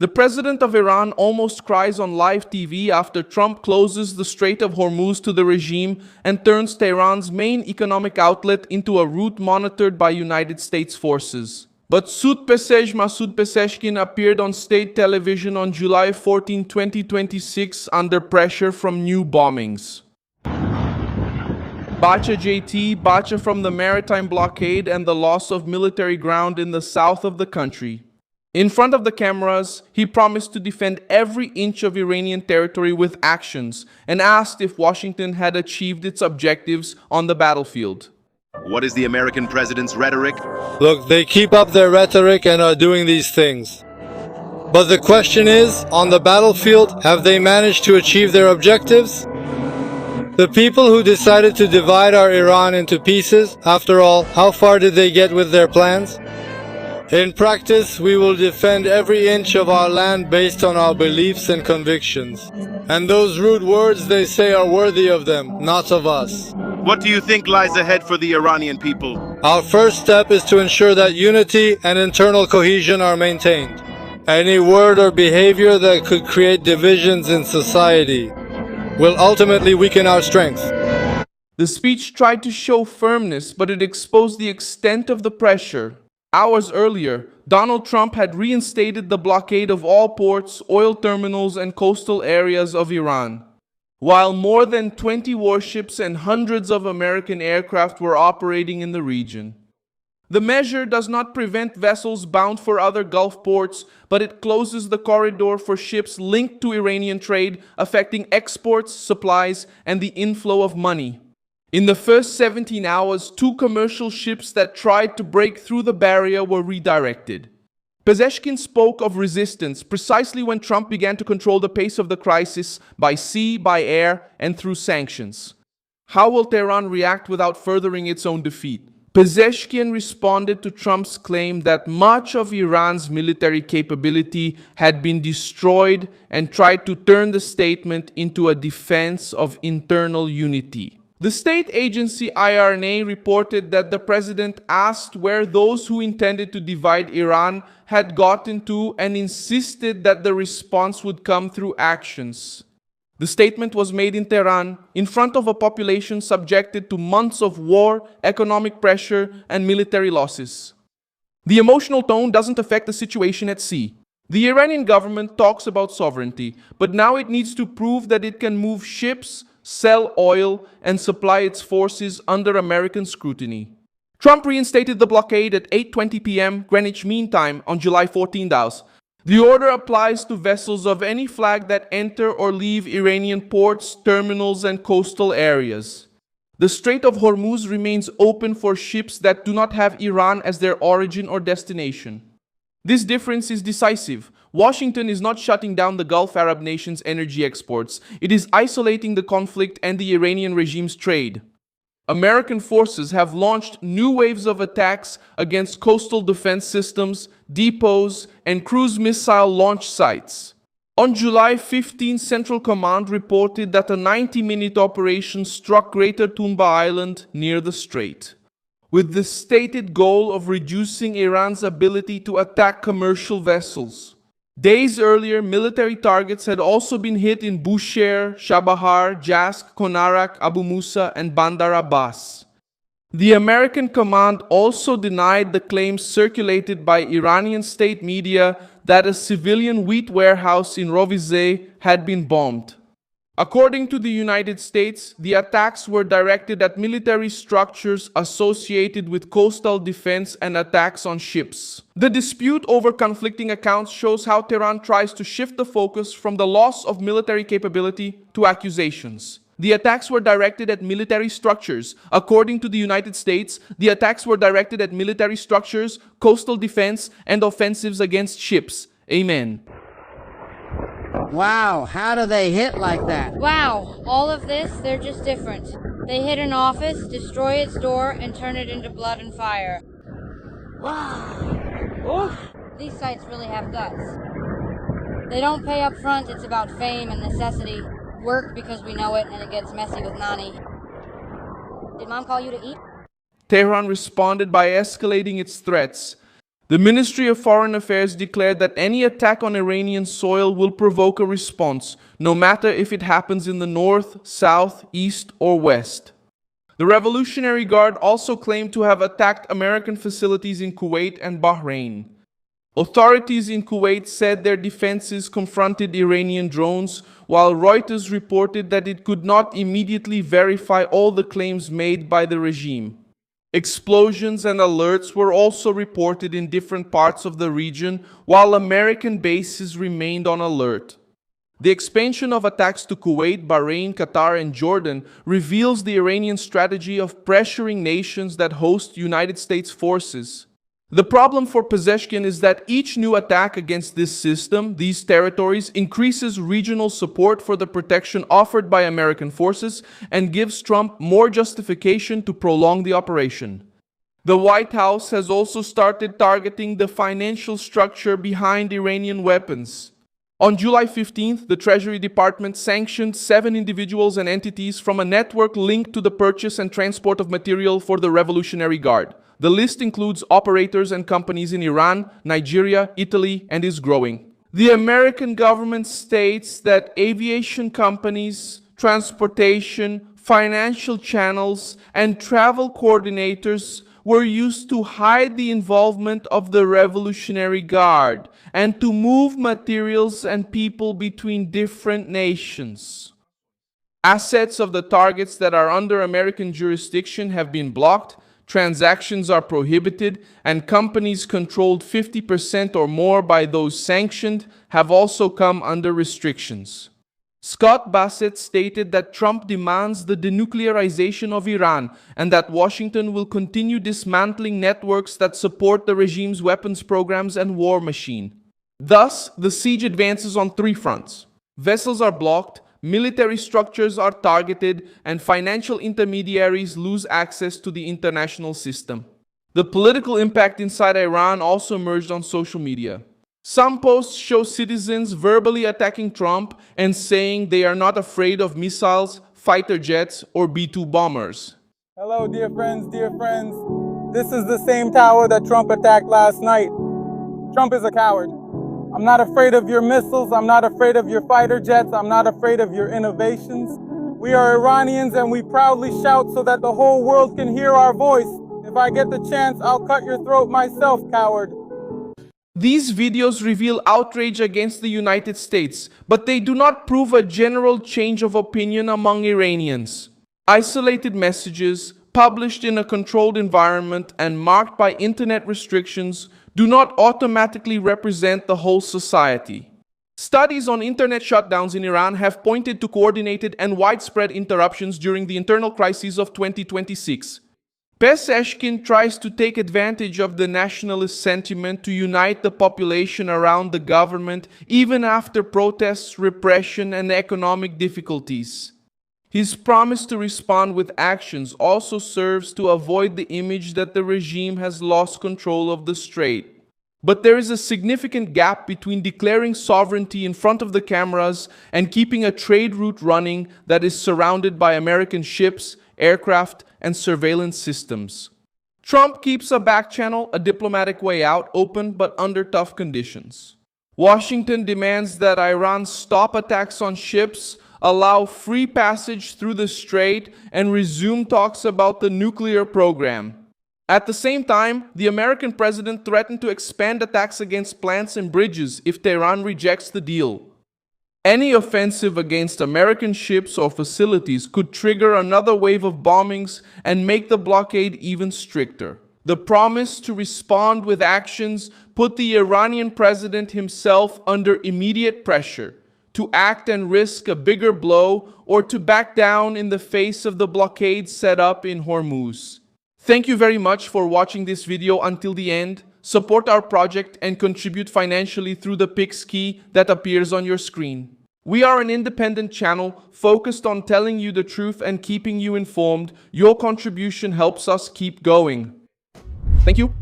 The president of Iran almost cries on live TV after Trump closes the Strait of Hormuz to the regime and turns Tehran's main economic outlet into a route monitored by United States forces. But Masoud Pezeshkian appeared on state television on July 14, 2026 under pressure from new bombings. Bacha JT, Bacha from the maritime blockade and the loss of military ground in the south of the country. In front of the cameras, he promised to defend every inch of Iranian territory with actions and asked if Washington had achieved its objectives on the battlefield. What is the American president's rhetoric? Look, they keep up their rhetoric and are doing these things. But the question is, on the battlefield, have they managed to achieve their objectives? The people who decided to divide our Iran into pieces, after all, how far did they get with their plans? In practice, we will defend every inch of our land based on our beliefs and convictions. And those rude words they say are worthy of them, not of us. What do you think lies ahead for the Iranian people? Our first step is to ensure that unity and internal cohesion are maintained. Any word or behavior that could create divisions in society will ultimately weaken our strength. The speech tried to show firmness, but it exposed the extent of the pressure. Hours earlier, Donald Trump had reinstated the blockade of all ports, oil terminals, and coastal areas of Iran, while more than 20 warships and hundreds of American aircraft were operating in the region. The measure does not prevent vessels bound for other Gulf ports, but it closes the corridor for ships linked to Iranian trade, affecting exports, supplies, and the inflow of money. In the first 17 hours, 2 commercial ships that tried to break through the barrier were redirected. Pezeshkian spoke of resistance precisely when Trump began to control the pace of the crisis by sea, by air, and through sanctions. How will Tehran react without furthering its own defeat? Pezeshkian responded to Trump's claim that much of Iran's military capability had been destroyed and tried to turn the statement into a defense of internal unity. The state agency IRNA reported that the president asked where those who intended to divide Iran had gotten to and insisted that the response would come through actions. The statement was made in Tehran in front of a population subjected to months of war, economic pressure, and military losses. The emotional tone doesn't affect the situation at sea. The Iranian government talks about sovereignty, but now it needs to prove that it can move ships, sell oil, and supply its forces under American scrutiny. Trump reinstated the blockade at 8:20 p.m. Greenwich Mean Time on July 14. The order applies to vessels of any flag that enter or leave Iranian ports, terminals, and coastal areas. The Strait of Hormuz remains open for ships that do not have Iran as their origin or destination. This difference is decisive. Washington is not shutting down the Gulf Arab nations' energy exports. It is isolating the conflict and the Iranian regime's trade. American forces have launched new waves of attacks against coastal defense systems, depots, and cruise missile launch sites. On July 15, Central Command reported that a 90-minute operation struck Greater Tumba Island near the strait, with the stated goal of reducing Iran's ability to attack commercial vessels. Days earlier, military targets had also been hit in Bushehr, Chabahar, Jask, Konarak, Abu Musa, and Bandar Abbas. The American command also denied the claims circulated by Iranian state media that a civilian wheat warehouse in Rovizeh had been bombed. According to the United States, the attacks were directed at military structures associated with coastal defense and attacks on ships. The dispute over conflicting accounts shows how Tehran tries to shift the focus from the loss of military capability to accusations. The attacks were directed at military structures. According to the United States, the attacks were directed at military structures, coastal defense, and offensives against ships. Amen. Wow, how do they hit like that? Wow, all of this, they're just different. They hit an office, destroy its door, and turn it into blood and fire. Wow. Oof. These sites really have guts. They don't pay up front, it's about fame and necessity. Work because we know it, and it gets messy with Nani. Did Mom call you to eat? Tehran responded by escalating its threats. The Ministry of Foreign Affairs declared that any attack on Iranian soil will provoke a response, no matter if it happens in the north, south, east, or west. The Revolutionary Guard also claimed to have attacked American facilities in Kuwait and Bahrain. Authorities in Kuwait said their defenses confronted Iranian drones, while Reuters reported that it could not immediately verify all the claims made by the regime. Explosions and alerts were also reported in different parts of the region, while American bases remained on alert. The expansion of attacks to Kuwait, Bahrain, Qatar, and Jordan reveals the Iranian strategy of pressuring nations that host United States forces. The problem for Pezeshkian is that each new attack against this system, these territories, increases regional support for the protection offered by American forces and gives Trump more justification to prolong the operation. The White House has also started targeting the financial structure behind Iranian weapons. On July 15th, the Treasury Department sanctioned 7 individuals and entities from a network linked to the purchase and transport of material for the Revolutionary Guard. The list includes operators and companies in Iran, Nigeria, Italy, and is growing. The American government states that aviation companies, transportation, financial channels, and travel coordinators were used to hide the involvement of the Revolutionary Guard and to move materials and people between different nations. Assets of the targets that are under American jurisdiction have been blocked, transactions are prohibited, and companies controlled 50% or more by those sanctioned have also come under restrictions. Scott Bassett stated that Trump demands the denuclearization of Iran and that Washington will continue dismantling networks that support the regime's weapons programs and war machine. Thus, the siege advances on 3 fronts. Vessels are blocked, military structures are targeted, and financial intermediaries lose access to the international system. The political impact inside Iran also emerged on social media. Some posts show citizens verbally attacking Trump and saying they are not afraid of missiles, fighter jets, or B-2 bombers. Hello, dear friends, dear friends. This is the same tower that Trump attacked last night. Trump is a coward. I'm not afraid of your missiles. I'm not afraid of your fighter jets. I'm not afraid of your innovations. We are Iranians and we proudly shout so that the whole world can hear our voice. If I get the chance, I'll cut your throat myself, coward. These videos reveal outrage against the United States, but they do not prove a general change of opinion among Iranians. Isolated messages, published in a controlled environment and marked by internet restrictions, do not automatically represent the whole society. Studies on internet shutdowns in Iran have pointed to coordinated and widespread interruptions during the internal crises of 2026. Pezeshkian tries to take advantage of the nationalist sentiment to unite the population around the government even after protests, repression, and economic difficulties. His promise to respond with actions also serves to avoid the image that the regime has lost control of the strait. But there is a significant gap between declaring sovereignty in front of the cameras and keeping a trade route running that is surrounded by American ships, aircraft, and surveillance systems. Trump keeps a back channel, a diplomatic way out, open but under tough conditions. Washington demands that Iran stop attacks on ships, allow free passage through the strait, and resume talks about the nuclear program. At the same time, the American president threatened to expand attacks against plants and bridges if Tehran rejects the deal. Any offensive against American ships or facilities could trigger another wave of bombings and make the blockade even stricter. The promise to respond with actions put the Iranian president himself under immediate pressure to act and risk a bigger blow or to back down in the face of the blockade set up in Hormuz. Thank you very much for watching this video until the end. Support our project and contribute financially through the Pix key that appears on your screen. We are an independent channel focused on telling you the truth and keeping you informed. Your contribution helps us keep going. Thank you.